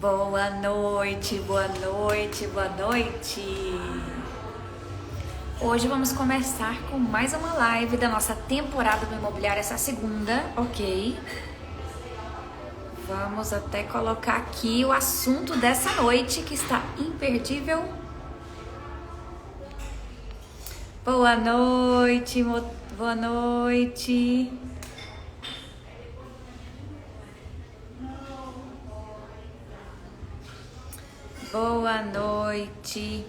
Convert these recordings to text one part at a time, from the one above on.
Boa noite, boa noite, boa noite. Hoje vamos começar com mais uma live da nossa temporada do imobiliário, essa segunda, ok? Vamos até colocar aqui o assunto dessa noite que está imperdível. Boa noite, boa noite. Boa noite.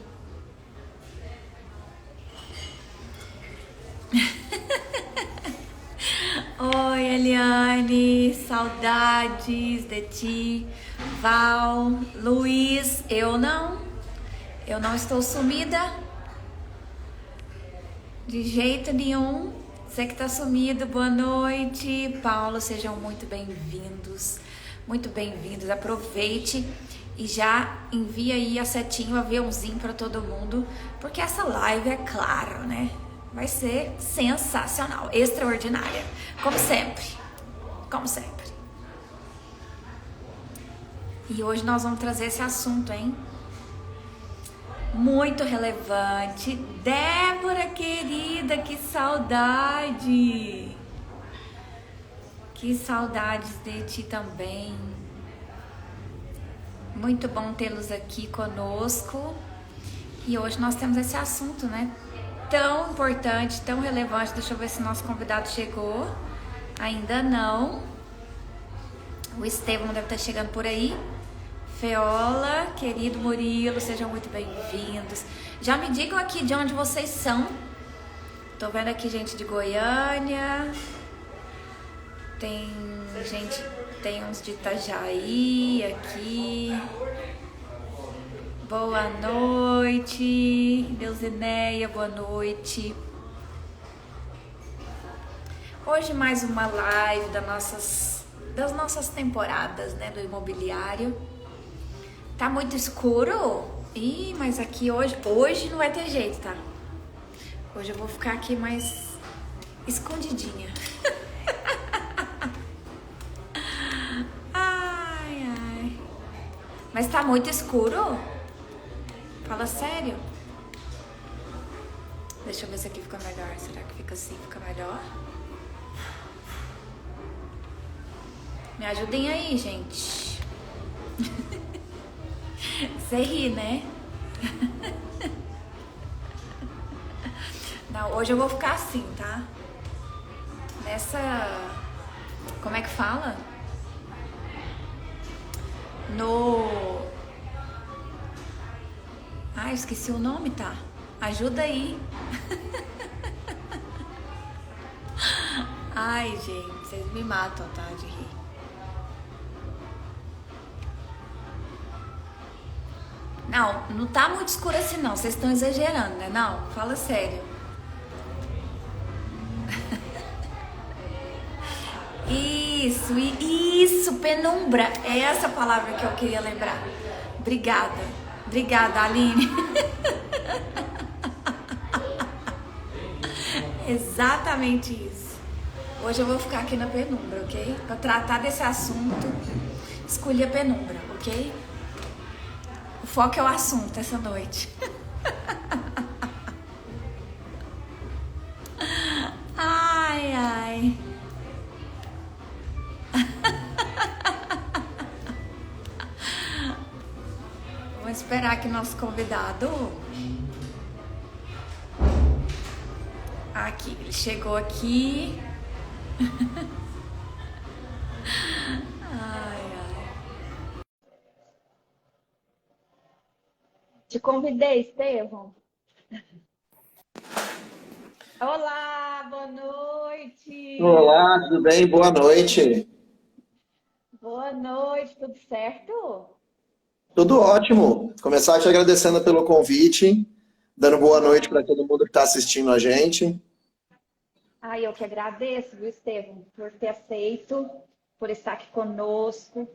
Oi, Eliane, saudades de ti. Val, Luiz, eu não estou sumida de jeito nenhum. Você que tá sumido, boa noite. Paulo, sejam muito bem-vindos, muito bem-vindos. Aproveite e já envia aí a setinha, o aviãozinho para todo mundo, porque essa live, é claro, né? Vai ser sensacional, extraordinária, como sempre, como sempre. E hoje nós vamos trazer esse assunto, hein? Muito relevante. Débora, querida, que saudade! Que saudades de ti também. Muito bom tê-los aqui conosco. E hoje nós temos esse assunto, né? Tão importante, tão relevante. Deixa eu ver se nosso convidado chegou. Ainda não. O Estevão deve estar chegando por aí. Feola, querido Murilo, sejam muito bem-vindos. Já me digam aqui de onde vocês são. Tô vendo aqui gente de Goiânia. Tem gente, tem uns de Itajaí aqui. Boa noite, Deusineia, boa noite. Hoje mais uma live das nossas temporadas, né, do imobiliário. Tá muito escuro? Ih, mas aqui hoje não vai ter jeito, tá? Hoje eu vou ficar aqui mais escondidinha. Ai, ai. Mas tá muito escuro? Fala sério. Deixa eu ver se aqui fica melhor. Será que fica assim? Fica melhor? Me ajudem aí, gente. Você ri, né? Não, hoje eu vou ficar assim, tá? Nessa... Como é que fala? Ah, eu esqueci o nome, tá? Ajuda aí. Ai, gente, vocês me matam, tá? De rir. Não tá muito escuro assim, não. Vocês estão exagerando, né? Não, fala sério. Isso, penumbra. É essa palavra que eu queria lembrar. Obrigada, Aline. Exatamente isso. Hoje eu vou ficar aqui na penumbra, ok? Pra tratar desse assunto, escolhi a penumbra, ok? O foco é o assunto essa noite. Ai, ai. Vamos esperar que nosso convidado... Aqui, ele chegou aqui. Ai, ai. Te convidei, Estevão. Olá, boa noite. Olá, tudo bem? Boa noite. Boa noite, tudo certo? Tudo ótimo. Começar te agradecendo pelo convite, dando boa noite para todo mundo que está assistindo a gente. Eu que agradeço, viu, Estevão, por ter aceito, por estar aqui conosco,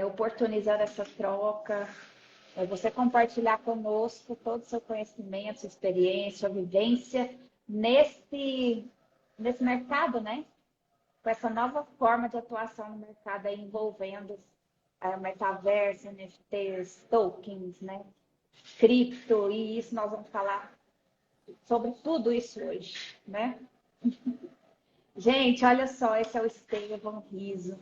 oportunizando essa troca, você compartilhar conosco todo o seu conhecimento, sua experiência, sua vivência nesse mercado, né? Com essa nova forma de atuação no mercado aí, envolvendo metaverso, NFTs, tokens, né? Cripto, e isso nós vamos falar sobre tudo isso hoje, né? Gente, olha só, esse é o Estevão Riso.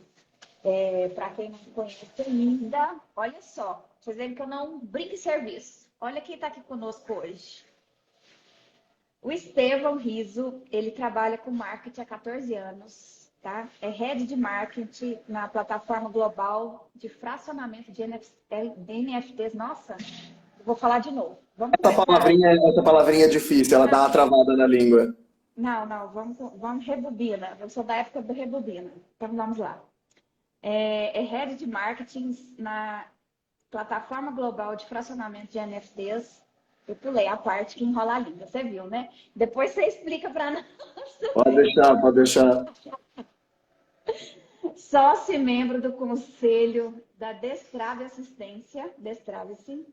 Para quem não conhece ainda, olha só, vocês verem que eu não brinco em serviço. Olha quem está aqui conosco hoje. O Estevão Riso, ele trabalha com marketing há 14 anos, tá? É head de marketing na plataforma global de fracionamento de NFTs. Nossa, eu vou falar de novo. Vamos Essa palavrinha é difícil, ela dá uma travada na língua. Não, vamos rebobina. Eu sou da época do rebobina. Então vamos lá. É head de marketing na plataforma global de fracionamento de NFTs. Eu pulei a parte que enrola a língua, você viu, né? Depois você explica para nós. Pode deixar. Sócio e membro do conselho da Destrave Assistência, Destrave-se.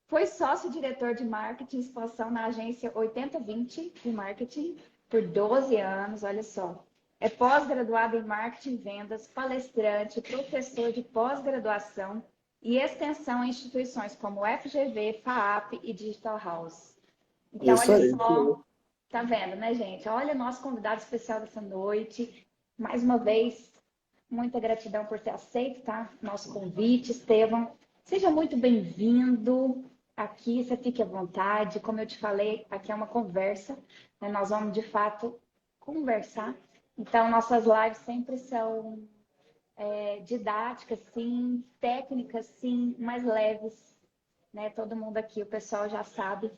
Foi sócio-diretor de marketing e expansão na agência 8020 de marketing por 12 anos, olha só. É pós-graduado em marketing e vendas, palestrante, professor de pós-graduação e extensão em instituições como FGV, FAAP e Digital House. Então, isso olha aí, só, tá vendo, né, gente? Olha o nosso convidado especial dessa noite. Mais uma vez, muita gratidão por ter aceito, tá? Nosso convite, Estevão. Seja muito bem-vindo aqui, você fique à vontade. Como eu te falei, aqui é uma conversa, né? Nós vamos, de fato, conversar. Então, nossas lives sempre são didáticas, sim, técnicas, sim, mais leves, né? Todo mundo aqui, o pessoal já sabe.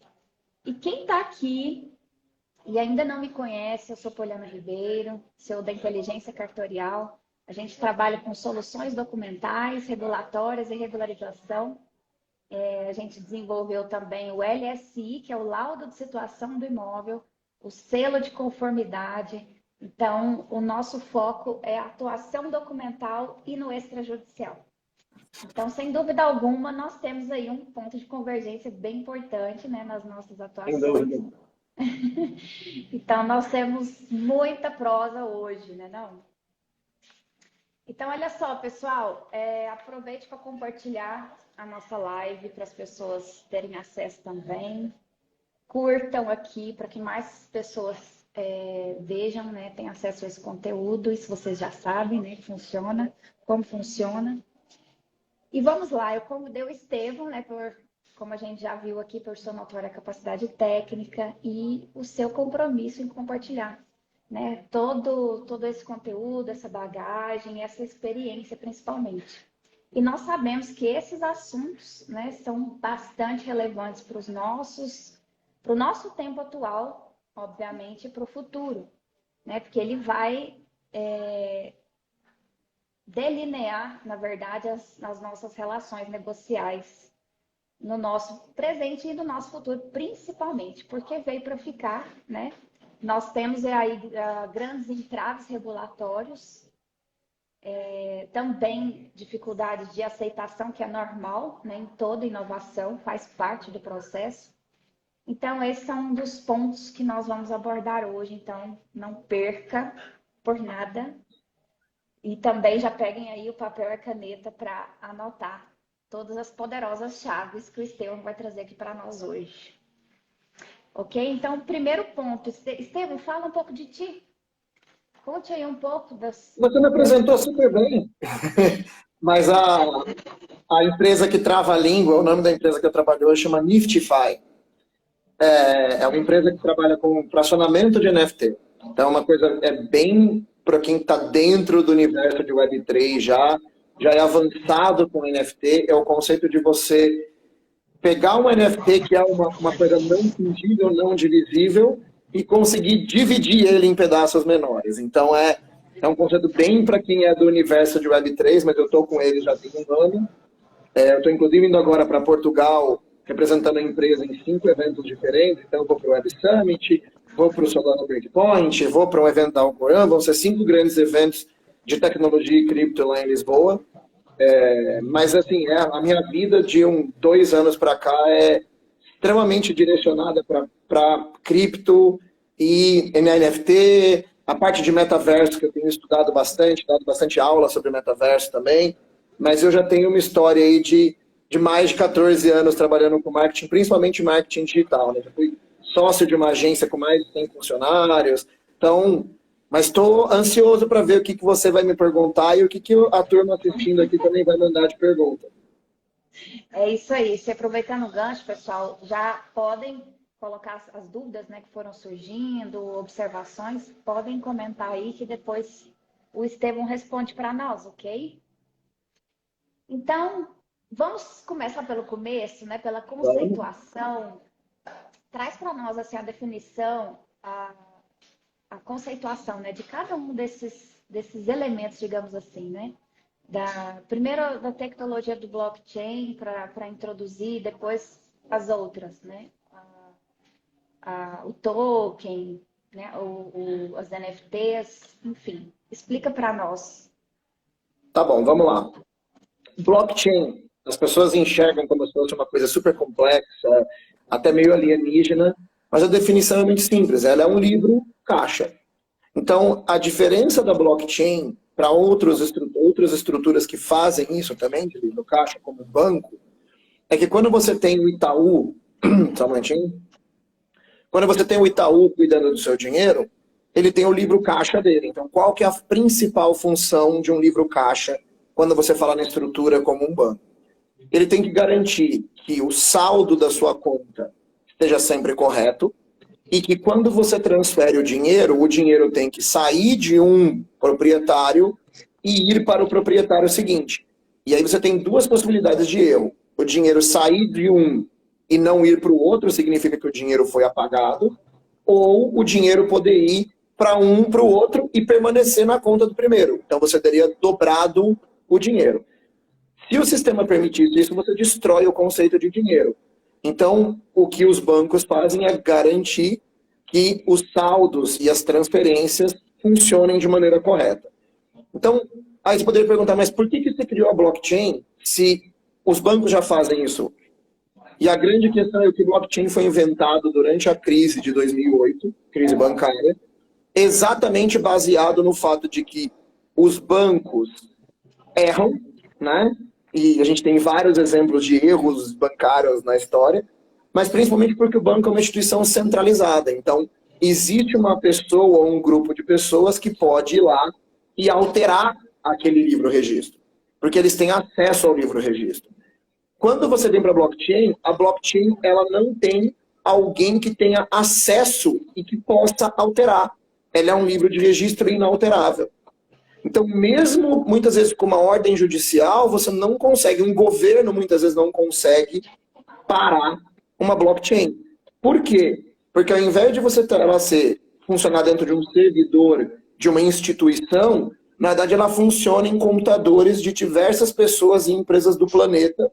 E quem está aqui e ainda não me conhece, eu sou Poliana Ribeiro, sou da Inteligência Cartorial. A gente trabalha com soluções documentais, regulatórias e regularização. A gente desenvolveu também o LSI, que é o laudo de situação do imóvel, o selo de conformidade. Então, o nosso foco é a atuação documental e no extrajudicial. Então, sem dúvida alguma, nós temos aí um ponto de convergência bem importante, né, nas nossas atuações. Então, nós temos muita prosa hoje, né, não? Então, olha só, pessoal, aproveite para compartilhar a nossa live para as pessoas terem acesso também. Curtam aqui para que mais pessoas vejam, né, tenham acesso a esse conteúdo. Isso vocês já sabem, né, funciona, como funciona. E vamos lá, eu convidei o Estevão, né, como a gente já viu aqui, por sua notória capacidade técnica e o seu compromisso em compartilhar, né, todo esse conteúdo, essa bagagem, essa experiência principalmente. E nós sabemos que esses assuntos, né, são bastante relevantes para o nosso tempo atual, obviamente, para o futuro, né, porque ele vai delinear, na verdade, as nossas relações negociais no nosso presente e no nosso futuro, principalmente, porque veio para ficar, né? Nós temos aí grandes entraves regulatórios, também dificuldades de aceitação, que é normal, né? Em toda inovação, faz parte do processo. Então, esse é um dos pontos que nós vamos abordar hoje, então não perca por nada. E também já peguem aí o papel e a caneta para anotar todas as poderosas chaves que o Estevão vai trazer aqui para nós hoje. Ok? Então, primeiro ponto. Estevão, fala um pouco de ti. Conte aí um pouco das... Você me apresentou super bem. Mas a empresa que trava a língua, o nome da empresa que eu trabalho hoje chama Niftify. É uma empresa que trabalha com fracionamento de NFT. Então, uma coisa bem... para quem está dentro do universo de Web3 já é avançado com NFT, é o conceito de você pegar um NFT que é uma coisa não fungível, não divisível, e conseguir dividir ele em pedaços menores. Então, é um conceito bem para quem é do universo de Web3, mas eu estou com ele já tem um ano. Eu estou, inclusive, indo agora para Portugal, representando a empresa em 5 eventos diferentes. Então, eu vou para o Web Summit, vou para o Solana Breakpoint, vou para um evento da Alcoran, vão ser 5 grandes eventos de tecnologia e cripto lá em Lisboa. Mas, assim, a minha vida de 2 anos para cá é extremamente direcionada para cripto e NFT, a parte de metaverso, que eu tenho estudado bastante, dado bastante aula sobre metaverso também. mas eu já tenho uma história aí de mais de 14 anos trabalhando com marketing, principalmente marketing digital, né? Já fui sócio de uma agência com mais de 100 funcionários, então, mas estou ansioso para ver o que você vai me perguntar e o que a turma assistindo aqui também vai mandar de pergunta. É isso aí. Se aproveitando o gancho, pessoal, já podem colocar as dúvidas, né, que foram surgindo, observações, podem comentar aí que depois o Estevão responde para nós, ok? Então, vamos começar pelo começo, né, pela conceituação. Traz para nós assim, a definição, a conceituação, né, de cada um desses elementos, digamos assim, né? Primeiro da tecnologia do blockchain para introduzir, depois as outras, né? O token, né? As NFTs, enfim. Explica para nós. Tá bom, vamos lá. Blockchain, as pessoas enxergam como se fosse uma coisa super complexa, até meio alienígena, mas a definição é muito simples, ela é um livro caixa. Então, a diferença da blockchain para outras estruturas que fazem isso também, de livro caixa, como o banco, é que quando você tem o Itaú, só um momentinho, quando você tem o Itaú cuidando do seu dinheiro, ele tem o livro caixa dele. Então, qual que é a principal função de um livro caixa quando você fala na estrutura como um banco? Ele tem que garantir que o saldo da sua conta esteja sempre correto e que quando você transfere o dinheiro tem que sair de um proprietário e ir para o proprietário seguinte. E aí você tem duas possibilidades de erro. O dinheiro sair de um e não ir para o outro significa que o dinheiro foi apagado, ou o dinheiro poder ir para o outro e permanecer na conta do primeiro. Então você teria dobrado o dinheiro. Se o sistema permitisse isso, você destrói o conceito de dinheiro. Então, o que os bancos fazem é garantir que os saldos e as transferências funcionem de maneira correta. Então, aí você poderia perguntar, mas por que você criou a blockchain se os bancos já fazem isso? E a grande questão é que o blockchain foi inventado durante a crise de 2008, crise bancária, exatamente baseado no fato de que os bancos erram, né? E a gente tem vários exemplos de erros bancários na história, mas principalmente porque o banco é uma instituição centralizada. Então, existe uma pessoa ou um grupo de pessoas que pode ir lá e alterar aquele livro-registro, porque eles têm acesso ao livro-registro. Quando você vem para a blockchain ela não tem alguém que tenha acesso e que possa alterar. Ela é um livro de registro inalterável. Então, mesmo muitas vezes com uma ordem judicial, você não consegue, um governo muitas vezes não consegue parar uma blockchain. Por quê? Porque ao invés de ela funcionar dentro de um servidor, de uma instituição, na verdade ela funciona em computadores de diversas pessoas e empresas do planeta,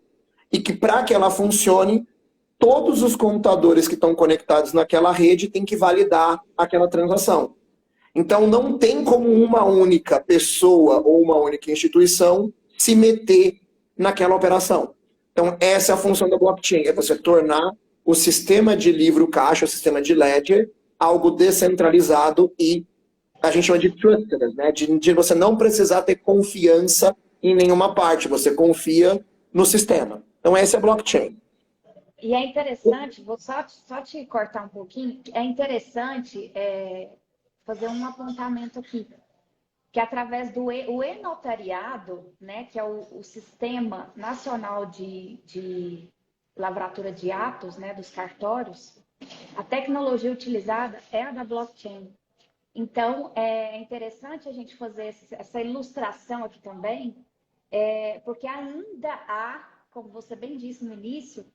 e que para que ela funcione, todos os computadores que estão conectados naquela rede têm que validar aquela transação. Então, não tem como uma única pessoa ou uma única instituição se meter naquela operação. Então, essa é a função da blockchain, é você tornar o sistema de livro caixa, o sistema de ledger, algo descentralizado e a gente chama de trusted, né? De você não precisar ter confiança em nenhuma parte, você confia no sistema. Então, essa é a blockchain. E é interessante, vou só te cortar um pouquinho, é interessante fazer um apontamento aqui, que através do e-notariado, né, que é o Sistema Nacional de Lavratura de Atos, né, dos cartórios, a tecnologia utilizada é a da blockchain. Então, é interessante a gente fazer essa ilustração aqui também, porque ainda há, como você bem disse no início,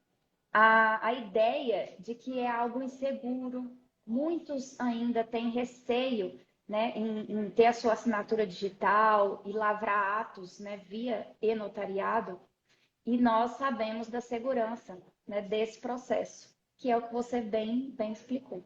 a ideia de que é algo inseguro. Muitos ainda têm receio, né, em ter a sua assinatura digital e lavrar atos, né, via e-notariado. E nós sabemos da segurança, né, desse processo, que é o que você bem explicou.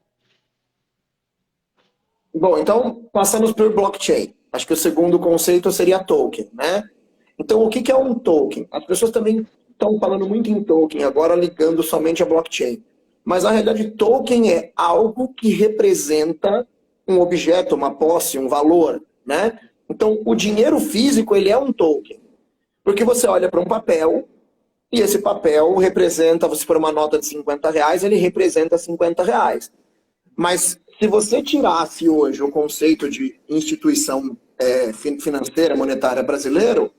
Bom, então passamos por blockchain. Acho que o segundo conceito seria token, né? Então, o que é um token? As pessoas também estão falando muito em token, agora ligando somente a blockchain. Mas, na realidade, token é algo que representa um objeto, uma posse, um valor, né? Então, o dinheiro físico, ele é um token. Porque você olha para um papel e esse papel representa, se for uma nota de R$50, ele representa R$50. Mas se você tirasse hoje o conceito de instituição financeira, monetária brasileiro,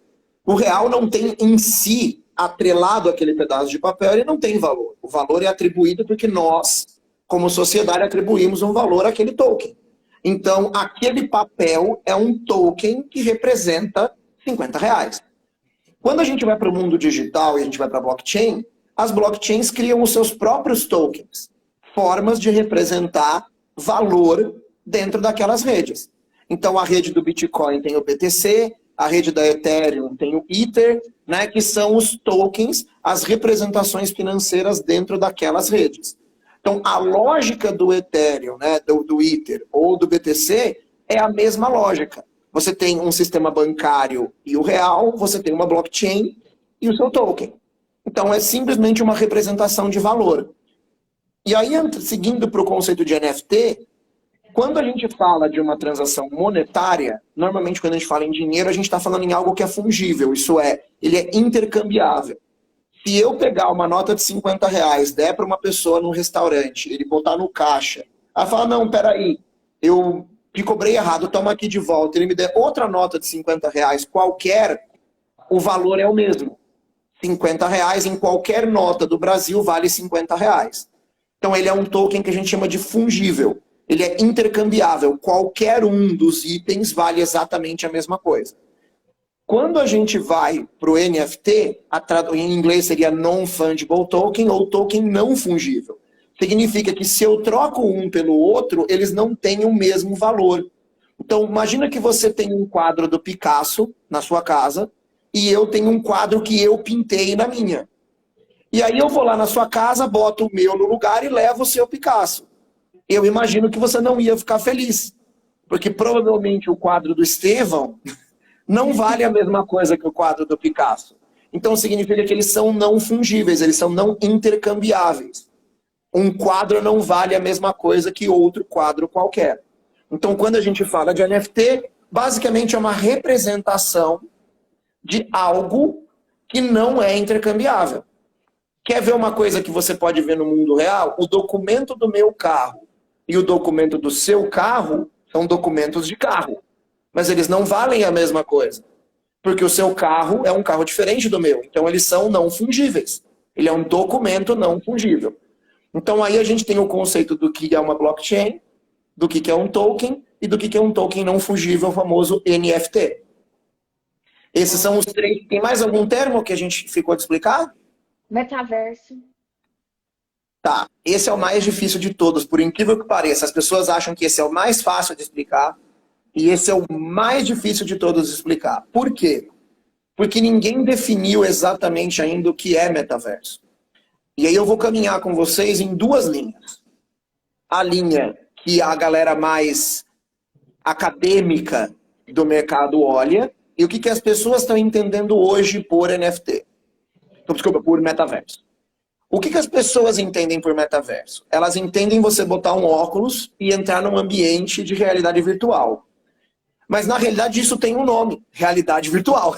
o real não tem em si, atrelado àquele pedaço de papel, ele não tem valor. O valor é atribuído porque nós, como sociedade, atribuímos um valor àquele token. Então, aquele papel é um token que representa R$50. Quando a gente vai para o mundo digital e a gente vai para a blockchain, as blockchains criam os seus próprios tokens, formas de representar valor dentro daquelas redes. Então, a rede do Bitcoin tem o BTC, a rede da Ethereum tem o Ether, né, que são os tokens, as representações financeiras dentro daquelas redes. Então, a lógica do Ethereum, né, do Ether ou do BTC é a mesma lógica. Você tem um sistema bancário e o real, você tem uma blockchain e o seu token. Então, é simplesmente uma representação de valor. E aí, seguindo para o conceito de NFT, quando a gente fala de uma transação monetária, normalmente quando a gente fala em dinheiro, a gente está falando em algo que é fungível, isso é, ele é intercambiável. Se eu pegar uma nota de R$50, der para uma pessoa num restaurante, ele botar no caixa, ela fala, não, peraí, eu te cobrei errado, toma aqui de volta, ele me der outra nota de R$50 qualquer, o valor é o mesmo. R$50 em qualquer nota do Brasil vale R$50. Então ele é um token que a gente chama de fungível. Ele é intercambiável. Qualquer um dos itens vale exatamente a mesma coisa. Quando a gente vai para o NFT, em inglês seria Non-Fungible Token ou token não fungível. Significa que se eu troco um pelo outro, eles não têm o mesmo valor. Então imagina que você tem um quadro do Picasso na sua casa e eu tenho um quadro que eu pintei na minha. E aí eu vou lá na sua casa, boto o meu no lugar e levo o seu Picasso. Eu imagino que você não ia ficar feliz. Porque provavelmente o quadro do Estevão não vale a mesma coisa que o quadro do Picasso. Então significa que eles são não fungíveis, eles são não intercambiáveis. Um quadro não vale a mesma coisa que outro quadro qualquer. Então quando a gente fala de NFT, basicamente é uma representação de algo que não é intercambiável. Quer ver uma coisa que você pode ver no mundo real? O documento do meu carro e o documento do seu carro são documentos de carro. Mas eles não valem a mesma coisa. Porque o seu carro é um carro diferente do meu. Então eles são não fungíveis. Ele é um documento não fungível. Então aí a gente tem o conceito do que é uma blockchain, do que é um token e do que é um token não fungível, o famoso NFT. Esses são os três. Tem mais algum termo que a gente ficou de explicar? Metaverso. Tá, esse é o mais difícil de todos, por incrível que pareça. As pessoas acham que esse é o mais fácil de explicar e esse é o mais difícil de todos de explicar. Por quê? Porque ninguém definiu exatamente ainda o que é metaverso. E aí eu vou caminhar com vocês em duas linhas. A linha que a galera mais acadêmica do mercado olha e o que as pessoas estão entendendo hoje por NFT. Desculpa, por metaverso. O que as pessoas entendem por metaverso? Elas entendem você botar um óculos e entrar num ambiente de realidade virtual. Mas na realidade isso tem um nome, realidade virtual.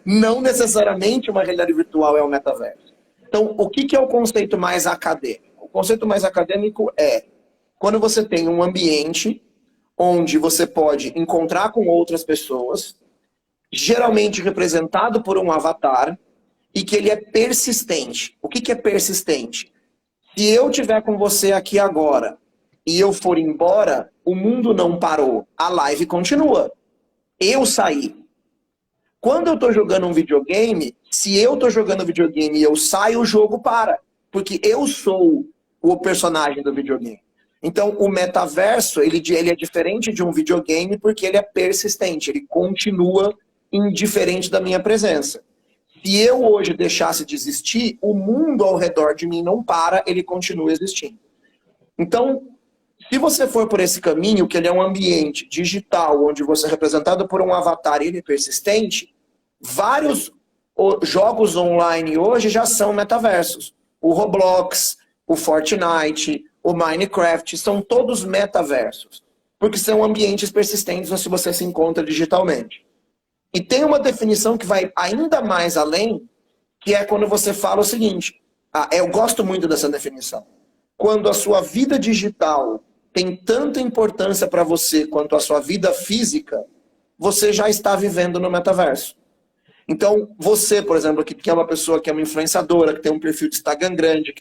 Não necessariamente uma realidade virtual é um metaverso. Então, o que é o conceito mais acadêmico? O conceito mais acadêmico é quando você tem um ambiente onde você pode encontrar com outras pessoas, geralmente representado por um avatar, e que ele é persistente. O que é persistente? Se eu estiver com você aqui agora e eu for embora, o mundo não parou. A live continua. Eu saí. Quando eu estou jogando um videogame, se eu estou jogando videogame e eu saio, o jogo para. Porque eu sou o personagem do videogame. Então, o metaverso, ele é diferente de um videogame porque ele é persistente. Ele continua indiferente da minha presença. Se eu hoje deixasse de existir, o mundo ao redor de mim não para, ele continua existindo. Então, se você for por esse caminho, que ele é um ambiente digital, onde você é representado por um avatar e ele é persistente, vários jogos online hoje já são metaversos. O Roblox, o Fortnite, o Minecraft, são todos metaversos. Porque são ambientes persistentes onde você se encontra digitalmente. E tem uma definição que vai ainda mais além, que é quando você fala o seguinte, eu gosto muito dessa definição. Quando a sua vida digital tem tanta importância para você quanto a sua vida física, você já está vivendo no metaverso. Então, você, por exemplo, que é uma pessoa que é uma influenciadora, que tem um perfil de Instagram grande,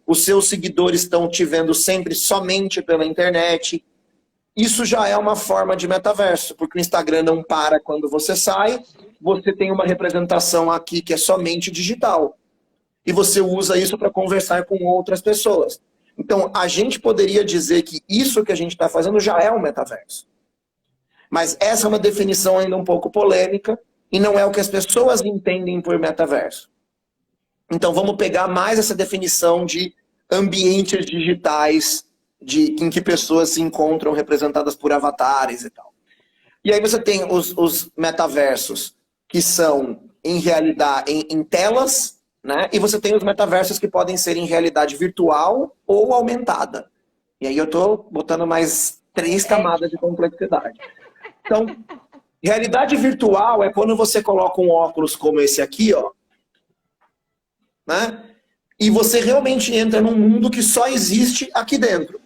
os seus seguidores estão te vendo sempre somente pela internet, isso já é uma forma de metaverso, porque o Instagram não para quando você sai, você tem uma representação aqui que é somente digital. E você usa isso para conversar com outras pessoas. Então, a gente poderia dizer que isso que a gente está fazendo já é um metaverso. Mas essa é uma definição ainda um pouco polêmica e não é o que as pessoas entendem por metaverso. Então, vamos pegar mais essa definição de ambientes digitais em que pessoas se encontram representadas por avatares e tal. E aí você tem os metaversos que são em realidade em telas, né? E você tem os metaversos que podem ser em realidade virtual ou aumentada. E aí eu estou botando mais 3 camadas de complexidade. Então, realidade virtual é quando você coloca um óculos como esse aqui, ó, né? E você realmente entra num mundo que só existe aqui dentro.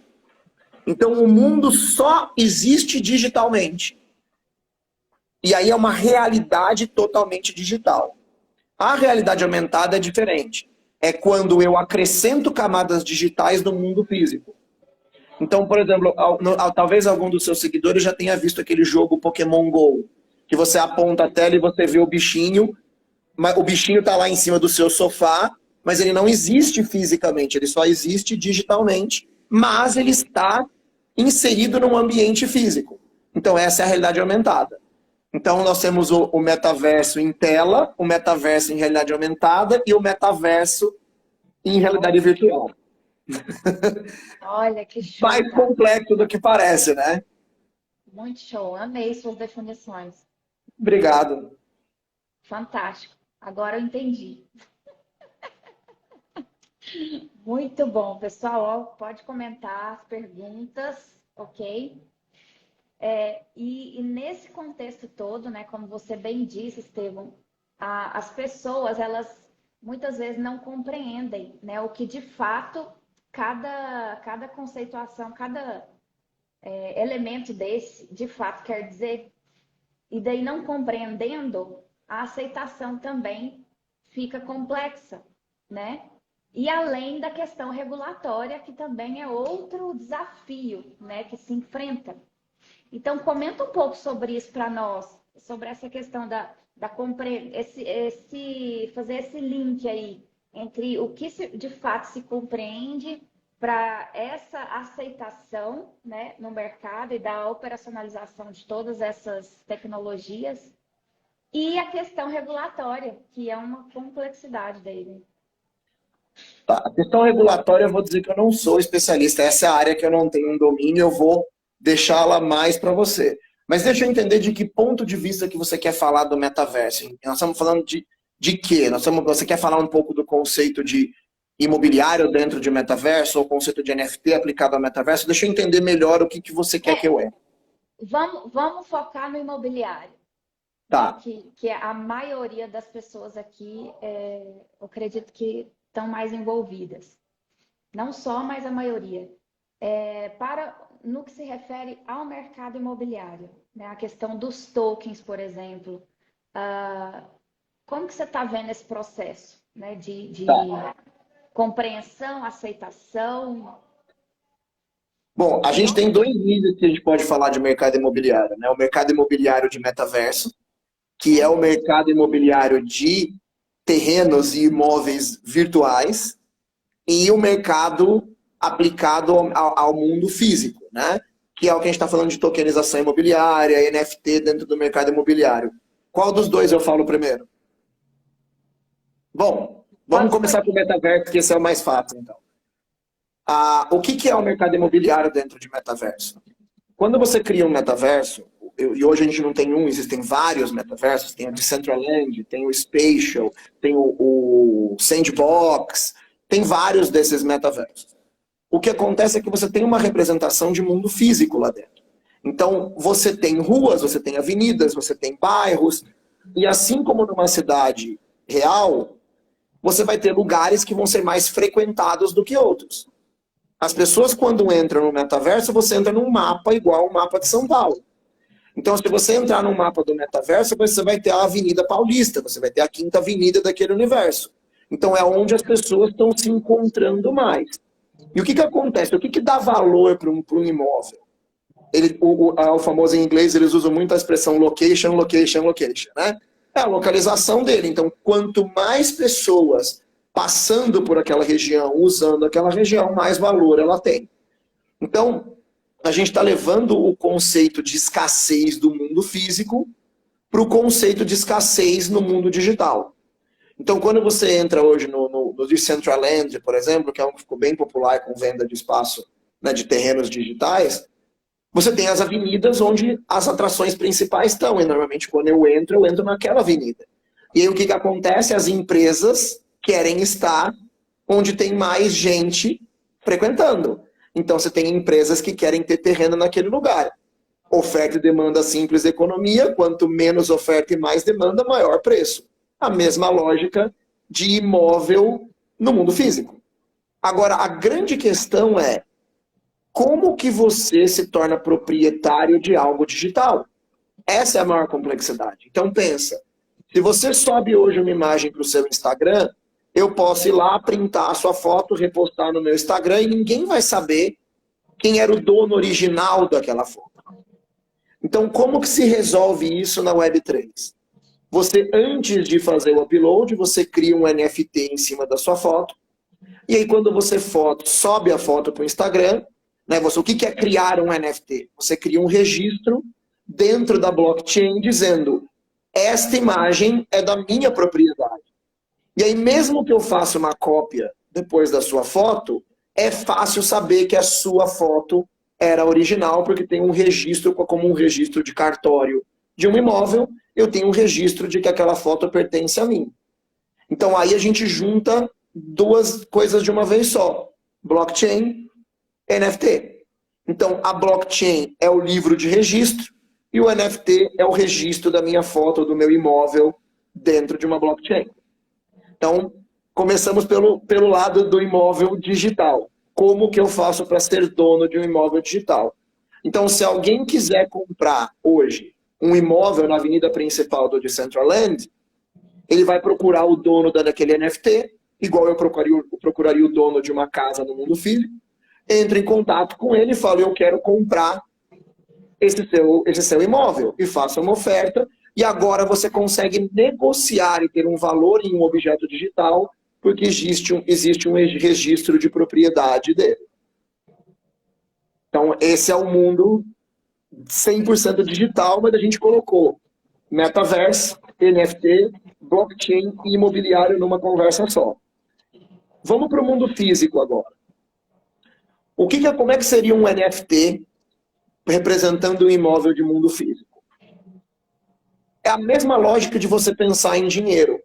Então, o mundo só existe digitalmente. E aí é uma realidade totalmente digital. A realidade aumentada é diferente. É quando eu acrescento camadas digitais no mundo físico. Então, por exemplo, talvez algum dos seus seguidores já tenha visto aquele jogo Pokémon GO, que você aponta a tela e você vê o bichinho está lá em cima do seu sofá, mas ele não existe fisicamente, ele só existe digitalmente, mas ele está inserido num ambiente físico. Então, essa é a realidade aumentada. Então, nós temos o metaverso em tela, o metaverso em realidade aumentada e o metaverso em realidade virtual. Olha, que show. Mais complexo do que parece, né? Muito show. Amei suas definições. Obrigado. Fantástico. Agora eu entendi. Muito bom, pessoal. Ó, pode comentar as perguntas, ok? E nesse contexto todo, né, como você bem disse, Estevão, as pessoas, elas muitas vezes não compreendem, né, o que de fato cada conceituação, cada elemento desse, de fato, quer dizer. E daí, não compreendendo, a aceitação também fica complexa, né? E além da questão regulatória, que também é outro desafio, né, que se enfrenta. Então, comenta um pouco sobre isso para nós, sobre essa questão fazer esse link aí entre o que de fato se compreende para essa aceitação, né, no mercado e da operacionalização de todas essas tecnologias e a questão regulatória, que é uma complexidade dele. Tá, a questão regulatória, eu vou dizer que eu não sou especialista, essa é a área que eu não tenho um domínio, eu vou deixá-la mais para você. Mas deixa eu entender de que ponto de vista que você quer falar do metaverso. Nós estamos falando de quê? Você quer falar um pouco do conceito de imobiliário dentro de metaverso ou conceito de NFT aplicado ao metaverso? Deixa eu entender melhor o que você quer que eu Vamos focar no imobiliário. Tá. Que a maioria das pessoas aqui, eu acredito que estão mais envolvidas. Não só, mas a maioria. No que se refere ao mercado imobiliário, né? A questão dos tokens, por exemplo. Como que você está vendo esse processo, né? de compreensão, aceitação? Bom, a gente tem 2 níveis que a gente pode falar de mercado imobiliário, né? O mercado imobiliário de metaverso, que é o mercado imobiliário de terrenos e imóveis virtuais, e o mercado aplicado ao mundo físico, né? Que é o que a gente está falando de tokenização imobiliária, NFT dentro do mercado imobiliário. Qual dos dois eu falo primeiro? Bom, vamos começar com o metaverso, que esse é o mais fácil, então. O que é o mercado imobiliário dentro de metaverso? Quando você cria um metaverso, e hoje a gente não tem um, existem vários metaversos, tem o Decentraland, tem o Spatial, tem o Sandbox, tem vários desses metaversos. O que acontece é que você tem uma representação de mundo físico lá dentro. Então, você tem ruas, você tem avenidas, você tem bairros, E assim como numa cidade real, você vai ter lugares que vão ser mais frequentados do que outros. As pessoas, quando entram no metaverso, você entra num mapa igual ao mapa de São Paulo. Então, se você entrar no mapa do metaverso, você vai ter a Avenida Paulista, você vai ter a Quinta Avenida daquele universo. Então, é onde as pessoas estão se encontrando mais. E o que acontece? O que dá valor para um imóvel? O famoso em inglês, eles usam muito a expressão location, location, location, né? É a localização dele. Então, quanto mais pessoas passando por aquela região, usando aquela região, mais valor ela tem. Então, a gente está levando o conceito de escassez do mundo físico para o conceito de escassez no mundo digital. Então, quando você entra hoje no Decentraland, por exemplo, que é um que ficou bem popular com venda de espaço, né, de terrenos digitais, você tem as avenidas onde as atrações principais estão. E normalmente quando eu entro naquela avenida. E aí o que acontece? As empresas querem estar onde tem mais gente frequentando. Então você tem empresas que querem ter terreno naquele lugar. Oferta e demanda simples da economia. Quanto menos oferta e mais demanda, maior preço. A mesma lógica de imóvel no mundo físico. Agora, a grande questão é como que você se torna proprietário de algo digital? Essa é a maior complexidade. Então pensa, se você sobe hoje uma imagem para o seu Instagram, eu posso ir lá, printar a sua foto, repostar no meu Instagram e ninguém vai saber quem era o dono original daquela foto. Então como que se resolve isso na Web3? Você, antes de fazer o upload, você cria um NFT em cima da sua foto, e aí quando você sobe a foto para o Instagram, né, o que é criar um NFT? Você cria um registro dentro da blockchain dizendo esta imagem é da minha propriedade. E aí mesmo que eu faça uma cópia depois da sua foto, é fácil saber que a sua foto era original, porque tem um registro, como um registro de cartório de um imóvel, eu tenho um registro de que aquela foto pertence a mim. Então aí a gente junta duas coisas de uma vez só. Blockchain, NFT. Então, a blockchain é o livro de registro e o NFT é o registro da minha foto, do meu imóvel dentro de uma blockchain. Então, começamos pelo lado do imóvel digital. Como que eu faço para ser dono de um imóvel digital? Então, se alguém quiser comprar hoje um imóvel na avenida principal do Decentraland, ele vai procurar o dono daquele NFT, igual eu procuraria o dono de uma casa no mundo físico, entra em contato com ele e fala, eu quero comprar esse seu imóvel, e faça uma oferta, e agora você consegue negociar e ter um valor em um objeto digital, porque existe um registro de propriedade dele. Então, esse é o mundo 100% digital, mas a gente colocou metaverso, NFT, blockchain e imobiliário numa conversa só. Vamos para o mundo físico agora. Como é que seria um NFT representando um imóvel de mundo físico? É a mesma lógica de você pensar em dinheiro.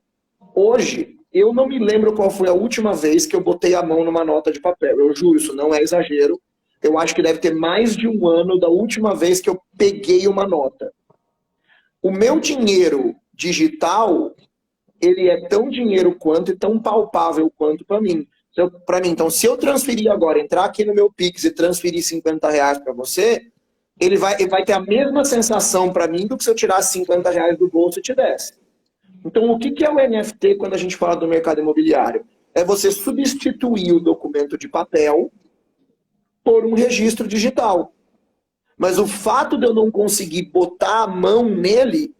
Hoje, eu não me lembro qual foi a última vez que eu botei a mão numa nota de papel. Eu juro, isso não é exagero. Eu acho que deve ter mais de um ano da última vez que eu peguei uma nota. O meu dinheiro digital, ele é tão dinheiro quanto e tão palpável quanto para mim. Então, se eu transferir agora, entrar aqui no meu Pix e transferir R$50 para você, ele vai ter a mesma sensação para mim do que se eu tirasse R$50 do bolso e te desse. Então, o que é o NFT quando a gente fala do mercado imobiliário? É você substituir o documento de papel por um registro digital. Mas o fato de eu não conseguir botar a mão nele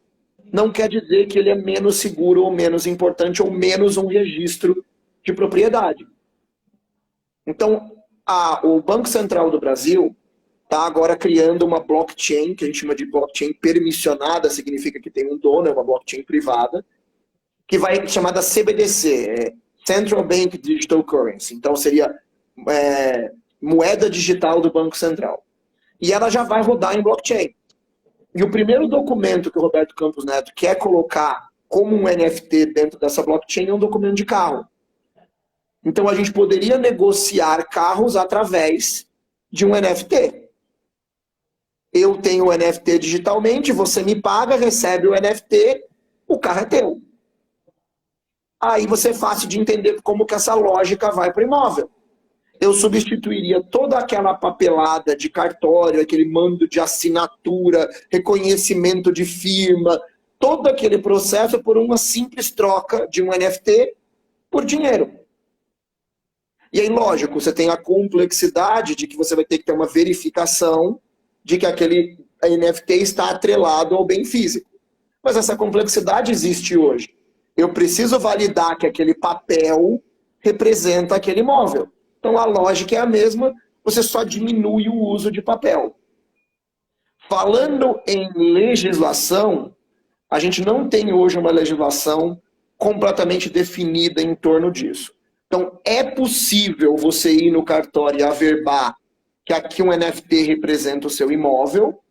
não quer dizer que ele é menos seguro ou menos importante ou menos um registro de propriedade. Então, o Banco Central do Brasil está agora criando uma blockchain, que a gente chama de blockchain permissionada, significa que tem um dono, é uma blockchain privada, que vai ser chamada CBDC, Central Bank Digital Currency. Então, seria moeda digital do Banco Central. E ela já vai rodar em blockchain. E o primeiro documento que o Roberto Campos Neto quer colocar como um NFT dentro dessa blockchain é um documento de carro. Então, a gente poderia negociar carros através de um NFT. Eu tenho o NFT digitalmente, você me paga, recebe o NFT, o carro é teu. Aí você é fácil de entender como que essa lógica vai para o imóvel. Eu substituiria toda aquela papelada de cartório, aquele mando de assinatura, reconhecimento de firma, todo aquele processo por uma simples troca de um NFT por dinheiro. E aí, lógico, você tem a complexidade de que você vai ter que ter uma verificação de que aquele NFT está atrelado ao bem físico. Mas essa complexidade existe hoje. Eu preciso validar que aquele papel representa aquele imóvel. Então a lógica é a mesma, você só diminui o uso de papel. Falando em legislação, a gente não tem hoje uma legislação completamente definida em torno disso. Então é possível você ir no cartório e averbar que aqui um NFT representa o seu imóvel,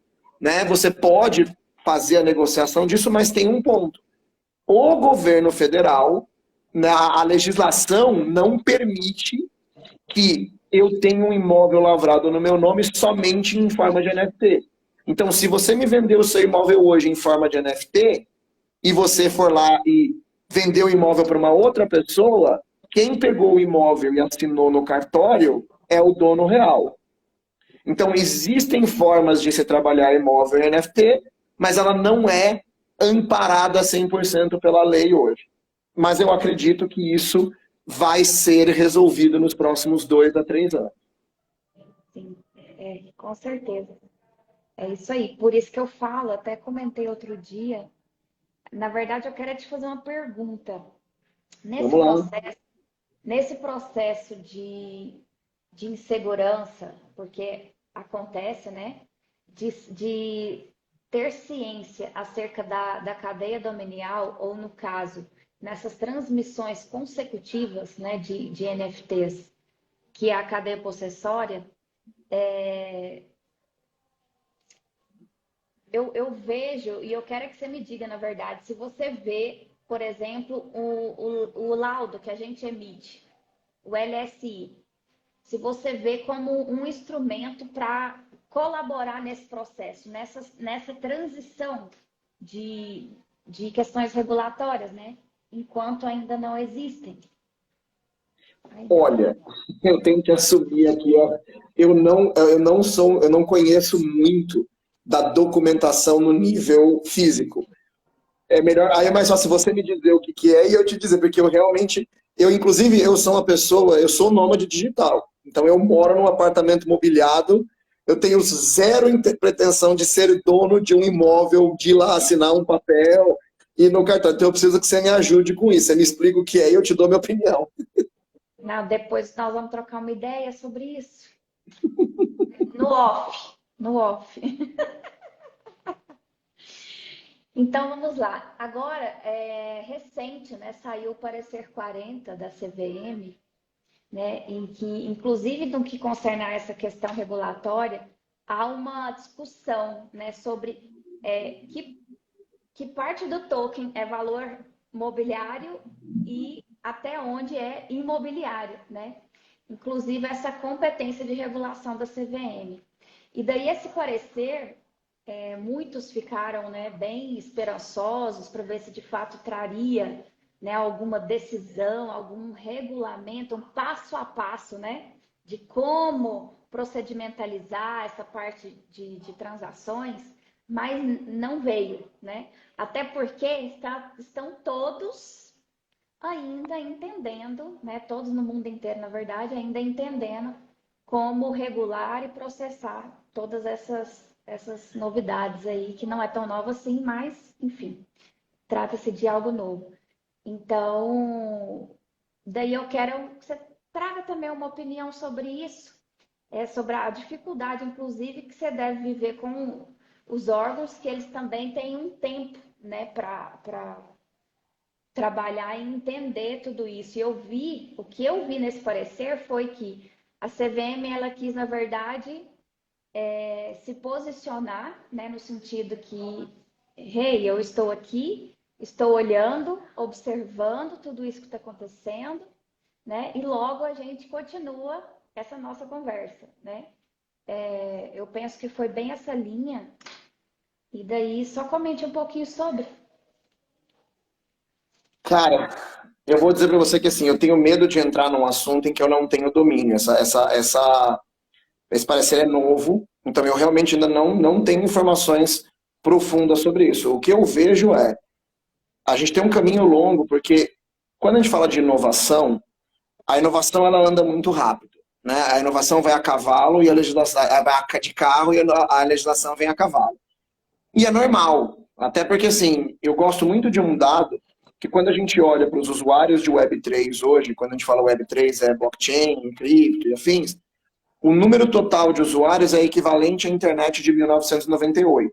né? Você pode fazer a negociação disso, mas tem um ponto. O governo federal, a legislação não permite que eu tenha um imóvel lavrado no meu nome somente em forma de NFT. Então, se você me vender o seu imóvel hoje em forma de NFT, e você for lá e vender o imóvel para uma outra pessoa, quem pegou o imóvel e assinou no cartório é o dono real. Então, existem formas de se trabalhar imóvel em NFT, mas ela não é amparada 100% pela lei hoje. Mas eu acredito que isso vai ser resolvido nos próximos 2 a 3 anos. Sim, com certeza. É isso aí. Por isso que eu falo, até comentei outro dia. Na verdade, eu quero te fazer uma pergunta. Nesse processo de insegurança, porque acontece, né? De ter ciência acerca da cadeia dominial, ou no caso, nessas transmissões consecutivas, né, de NFTs, que é a cadeia possessória, eu vejo, e eu quero que você me diga, na verdade, se você vê, por exemplo, o laudo que a gente emite, o LSI, se você vê como um instrumento para colaborar nesse processo, nessa transição de questões regulatórias, né? Enquanto ainda não existem. Olha, eu tenho que assumir aqui, ó, eu não conheço muito da documentação no nível físico. É melhor, aí é mais fácil você me dizer o que é e eu te dizer, porque inclusive, eu sou uma pessoa, eu sou nômade digital. Então eu moro num apartamento mobiliado, eu tenho zero pretensão de ser dono de um imóvel, de ir lá assinar um papel e no cartão. Então eu preciso que você me ajude com isso, você me explica o que é e eu te dou minha opinião. Não, depois nós vamos trocar uma ideia sobre isso. No off. No off. Então vamos lá. Agora, recente, né, saiu o parecer 40 da CVM, né, em que, inclusive no que concerne a essa questão regulatória, há uma discussão, né, sobre que parte do token é valor mobiliário e até onde é imobiliário, né? Inclusive essa competência de regulação da CVM. E daí esse parecer, muitos ficaram, né, bem esperançosos para ver se de fato traria, né, alguma decisão, algum regulamento, um passo a passo, né, de como procedimentalizar essa parte de transações, mas não veio, né? Até porque estão todos ainda entendendo, né, todos no mundo inteiro, na verdade, ainda entendendo como regular e processar todas essas novidades aí, que não é tão nova assim, mas, enfim, trata-se de algo novo. Então, daí eu quero que você traga também uma opinião sobre isso, sobre a dificuldade, inclusive, que você deve viver com os órgãos, que eles também têm um tempo, né, para trabalhar e entender tudo isso. E o que eu vi nesse parecer foi que a CVM, ela quis, na verdade, se posicionar, né, no sentido que, hey, eu estou aqui, estou olhando, observando tudo isso que está acontecendo, né, e logo a gente continua essa nossa conversa, né. Eu penso que foi bem essa linha, e daí só comente um pouquinho sobre. Cara, eu vou dizer para você que assim, eu tenho medo de entrar num assunto em que eu não tenho domínio. Esse parecer é novo, então eu realmente ainda não tenho informações profundas sobre isso. O que eu vejo é, a gente tem um caminho longo, porque quando a gente fala de inovação, a inovação ela anda muito rápido, né? A inovação vai a cavalo e a legislação vai de carro e a legislação vem a cavalo. E é normal, até porque assim, eu gosto muito de um dado que quando a gente olha para os usuários de Web3 hoje, quando a gente fala Web3 é blockchain, cripto e afins, o número total de usuários é equivalente à internet de 1998.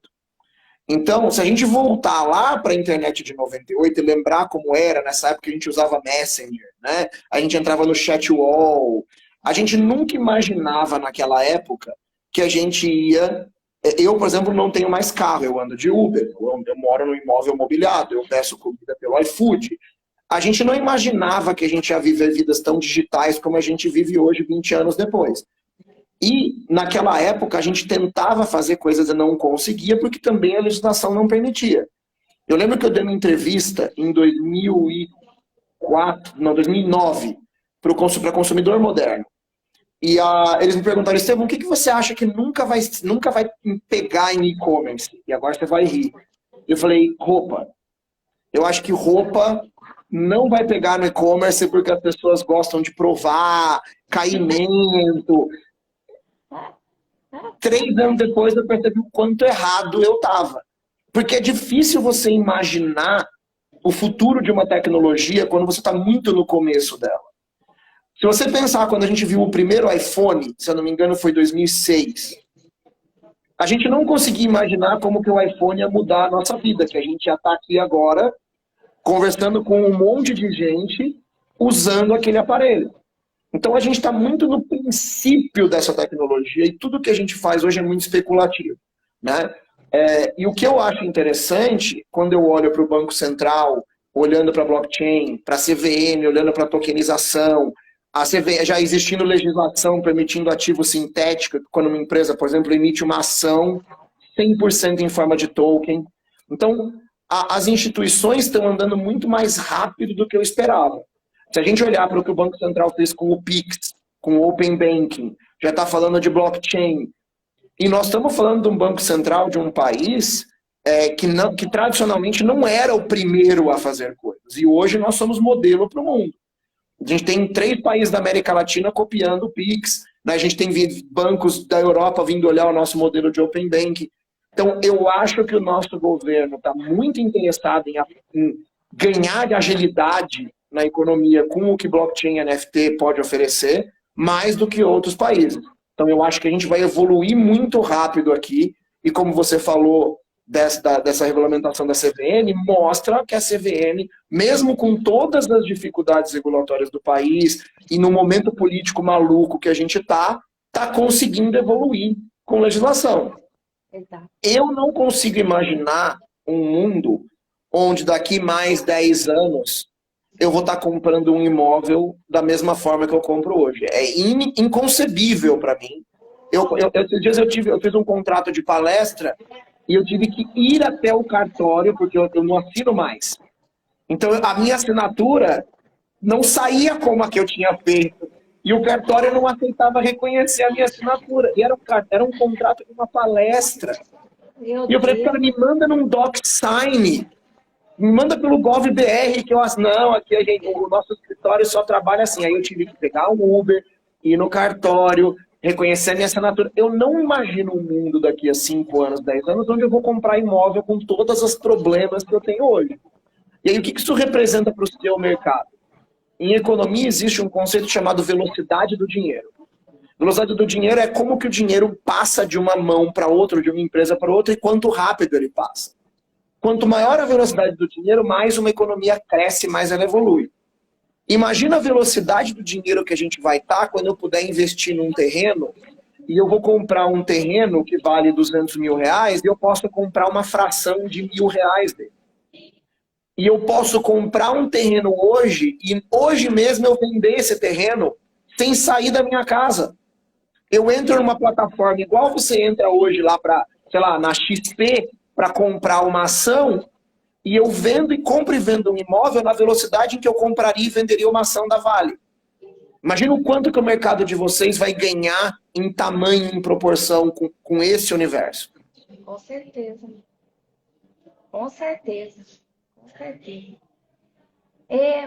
Então, se a gente voltar lá para a internet de 98 e lembrar como era, nessa época a gente usava Messenger, né? A gente entrava no chat wall, a gente nunca imaginava naquela época que a gente ia... Eu, por exemplo, não tenho mais carro, eu ando de Uber, eu moro no imóvel mobiliado, eu peço comida pelo iFood. A gente não imaginava que a gente ia viver vidas tão digitais como a gente vive hoje, 20 anos depois. E, naquela época, a gente tentava fazer coisas e não conseguia, porque também a legislação não permitia. Eu lembro que eu dei uma entrevista em 2009, para Consumidor Moderno. E eles me perguntaram, Estevão, o que você acha que nunca vai pegar em e-commerce? E agora você vai rir. Eu falei, roupa. Eu acho que roupa não vai pegar no e-commerce porque as pessoas gostam de provar, caimento. 3 anos depois eu percebi o quanto errado eu estava. Porque é difícil você imaginar o futuro de uma tecnologia quando você está muito no começo dela. Se você pensar quando a gente viu o primeiro iPhone, se eu não me engano foi 2006, a gente não conseguia imaginar como que o iPhone ia mudar a nossa vida, que a gente já está aqui agora conversando com um monte de gente usando aquele aparelho. Então a gente está muito no princípio dessa tecnologia e tudo que a gente faz hoje é muito especulativo, né? E o que eu acho interessante, quando eu olho para o Banco Central, olhando para a blockchain, para a CVM, olhando para a tokenização, a CVM, já existindo legislação permitindo ativo sintético, quando uma empresa, por exemplo, emite uma ação 100% em forma de token. Então, as instituições estão andando muito mais rápido do que eu esperava. Se a gente olhar para o que o Banco Central fez com o Pix, com o Open Banking, já está falando de blockchain. E nós estamos falando de um Banco Central de um país que tradicionalmente não era o primeiro a fazer coisas. E hoje nós somos modelo para o mundo. A gente tem 3 países da América Latina copiando o Pix. Né? A gente tem bancos da Europa vindo olhar o nosso modelo de Open Banking. Então, eu acho que o nosso governo está muito interessado em ganhar de agilidade na economia com o que blockchain e NFT pode oferecer, mais do que outros países. Então eu acho que a gente vai evoluir muito rápido aqui, e como você falou dessa regulamentação da CVM, mostra que a CVM, mesmo com todas as dificuldades regulatórias do país, e no momento político maluco que a gente está conseguindo evoluir com legislação. Exato. Eu não consigo imaginar um mundo onde daqui mais 10 anos eu vou estar comprando um imóvel da mesma forma que eu compro hoje. É inconcebível para mim. Esses dias eu fiz um contrato de palestra e eu tive que ir até o cartório, porque eu não assino mais. Então, a minha assinatura não saía como a que eu tinha feito. E o cartório não aceitava reconhecer a minha assinatura. E era um contrato de uma palestra. E eu falei, cara, me manda num DocSign. Me manda pelo GovBR, que eu acho, não, aqui o nosso escritório só trabalha assim. Aí eu tive que pegar um Uber, ir no cartório, reconhecer a minha assinatura. Eu não imagino um mundo daqui a 5 anos, 10 anos, onde eu vou comprar imóvel com todos os problemas que eu tenho hoje. E aí o que isso representa para o seu mercado? Em economia existe um conceito chamado velocidade do dinheiro. Velocidade do dinheiro é como que o dinheiro passa de uma mão para outra, de uma empresa para outra, e quanto rápido ele passa. Quanto maior a velocidade do dinheiro, mais uma economia cresce, mais ela evolui. Imagina a velocidade do dinheiro que a gente vai estar quando eu puder investir num terreno e eu vou comprar um terreno que vale 200 mil reais e eu posso comprar uma fração de R$1.000 dele. E eu posso comprar um terreno hoje e hoje mesmo eu vender esse terreno sem sair da minha casa. Eu entro numa plataforma igual você entra hoje lá para, sei lá, na XP, para comprar uma ação, e eu vendo e compro e vendo um imóvel na velocidade em que eu compraria e venderia uma ação da Vale. Imagina o quanto que o mercado de vocês vai ganhar em tamanho, em proporção com esse universo. Com certeza. Com certeza. Com certeza.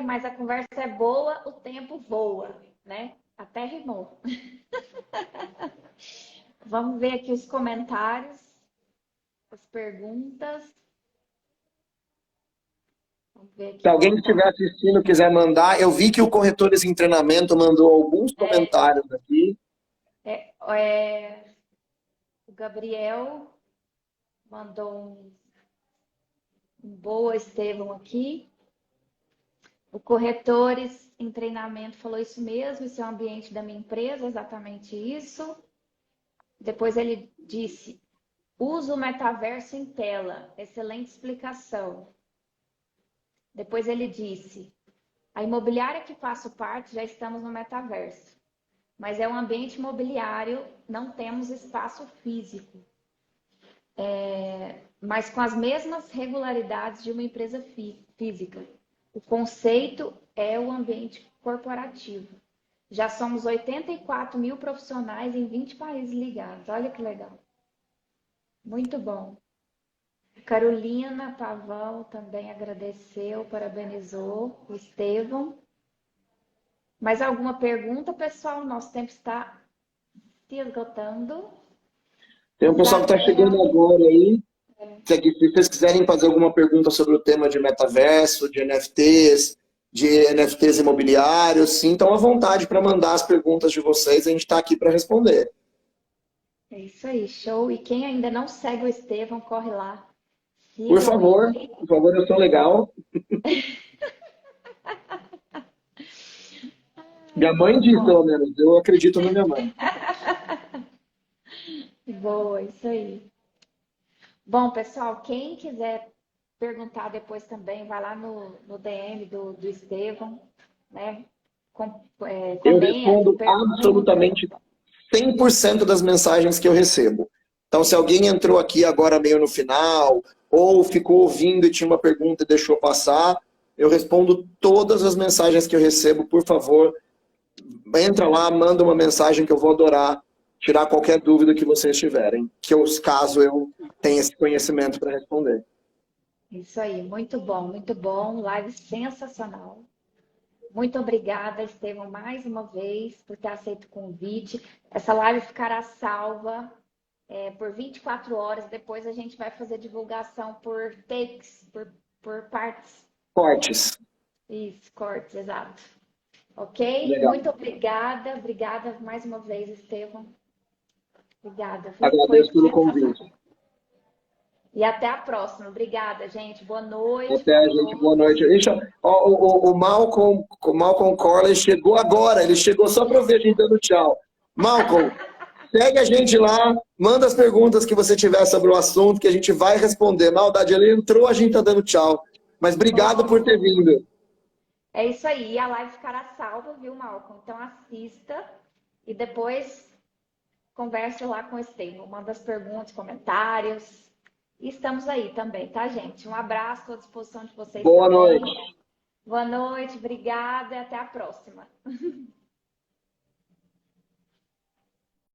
Mas a conversa é boa, o tempo voa, né? Até rimou. Vamos ver aqui os comentários, as perguntas. Vamos ver aqui. Se alguém que estiver assistindo quiser mandar, eu vi que o Corretores em Treinamento mandou alguns comentários aqui. O Gabriel mandou um boa, Estevão, aqui. O Corretores em Treinamento falou isso mesmo, esse é o ambiente da minha empresa, exatamente isso. Depois ele disse, uso o metaverso em tela, excelente explicação. Depois ele disse, a imobiliária que faço parte, já estamos no metaverso, mas é um ambiente imobiliário, não temos espaço físico, mas com as mesmas regularidades de uma empresa física. O conceito é o ambiente corporativo. Já somos 84 mil profissionais em 20 países ligados. Olha que legal. Muito bom. Carolina Pavão também agradeceu, parabenizou o Estevão. Mais alguma pergunta, pessoal? Nosso tempo está se esgotando. Tem um pessoal que está chegando agora aí. Se vocês quiserem fazer alguma pergunta sobre o tema de metaverso, de NFTs imobiliários, sintam à vontade para mandar as perguntas de vocês, a gente está aqui para responder. É isso aí, show. E quem ainda não segue o Estevão, corre lá. Por favor, eu sou legal. Minha mãe diz, pelo menos, eu acredito na minha mãe. Boa, isso aí. Bom, pessoal, quem quiser perguntar depois também, vai lá no DM do Estevão, né? Eu respondo absolutamente 100% das mensagens que eu recebo. Então, se alguém entrou aqui agora meio no final, ou ficou ouvindo e tinha uma pergunta e deixou passar, eu respondo todas as mensagens que eu recebo. Por favor, entra lá, manda uma mensagem que eu vou adorar tirar qualquer dúvida que vocês tiverem, caso eu tenha esse conhecimento para responder. Isso aí, muito bom, live sensacional. Muito obrigada, Estevão, mais uma vez, por ter aceito o convite. Essa live ficará salva por 24 horas, depois a gente vai fazer divulgação por takes, por partes. Cortes. Isso, cortes, exato. Ok? Legal. Muito obrigada mais uma vez, Estevão. Obrigada. Agradeço pelo convite. E até a próxima. Obrigada, gente. Boa noite. Até, gente. Boa noite. O Malcolm Corley chegou agora. Ele chegou só para ver a gente dando tchau. Malcolm, segue a gente lá. Manda as perguntas que você tiver sobre o assunto, que a gente vai responder. Maldade, ele entrou, a gente tá dando tchau. Mas obrigado por ter vindo. É isso aí. E a live ficará salva, viu, Malcolm? Então assista e depois converse lá com o Estevão. Manda as perguntas, comentários. E estamos aí também, tá, gente? Um abraço, estou à disposição de vocês. Boa também. noite. Boa noite, obrigada e até a próxima.